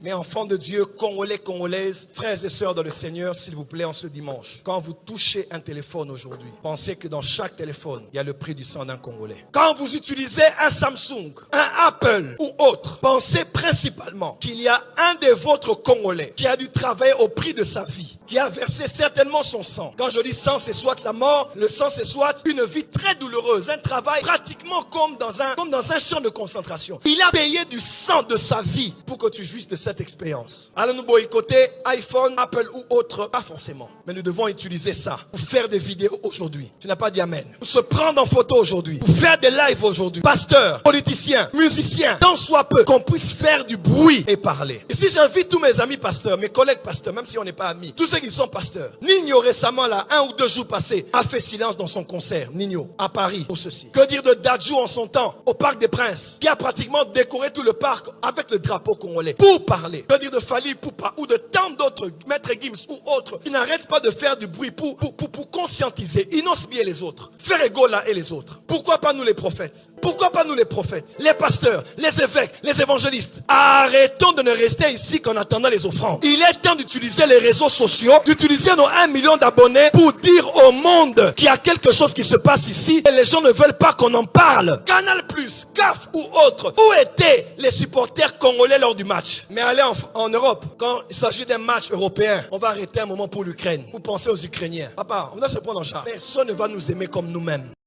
Mais enfants de Dieu, Congolais, Congolaises, frères et sœurs dans le Seigneur, s'il vous plaît, en ce dimanche, quand vous touchez un téléphone aujourd'hui, pensez que dans chaque téléphone, il y a le prix du sang d'un Congolais. Quand vous utilisez un Samsung, un Apple ou autre, pensez principalement qu'il y a un de votre Congolais qui a dû travailler au prix de sa vie, qui a versé certainement son sang. Quand je dis sang, c'est soit la mort, le sang, c'est soit une vie très douloureuse, un travail pratiquement comme dans un champ de concentration. Il a payé du sang de sa vie pour que tu jouisses de cette expérience. Allons-nous boycotter iPhone, Apple ou autre? Pas forcément. Mais nous devons utiliser ça pour faire des vidéos aujourd'hui. Tu n'as pas dit amen. Pour se prendre en photo aujourd'hui. Pour faire des lives aujourd'hui. Pasteurs, politiciens, musiciens, tant soit peu, qu'on puisse faire du bruit et parler. Et si j'invite tous mes amis pasteurs, mes collègues pasteurs, même si on n'est pas amis, tous ceux qui sont pasteurs. Nino récemment, là, 1 ou 2 jours passés, a fait silence dans son concert. Nino, à Paris, pour ceci. Que dire de Dadju en son temps, au Parc des Princes, qui a pratiquement décoré tout le parc avec le drapeau congolais. Pour parler. Que dire de Fali Poupa ou de tant d'autres, Maître Gims ou autres, qui n'arrêtent pas de faire du bruit pour conscientiser, inauspier les autres, faire Egola et les autres. Pourquoi pas nous les prophètes? Pourquoi pas nous les prophètes, les pasteurs, les évêques, les évangélistes? Arrêtons de ne rester ici qu'en attendant les offrandes. Il est temps d'utiliser les réseaux sociaux, d'utiliser nos 1 million d'abonnés pour dire au monde qu'il y a quelque chose qui se passe ici et les gens ne veulent pas qu'on en parle. Canal+, CAF ou autre. Où étaient les supporters congolais lors du match? Mais allez en Europe, quand il s'agit d'un match européen, on va arrêter un moment pour l'Ukraine. Vous pensez aux Ukrainiens. Papa, on doit se prendre en charge. Personne ne va nous aimer comme nous-mêmes.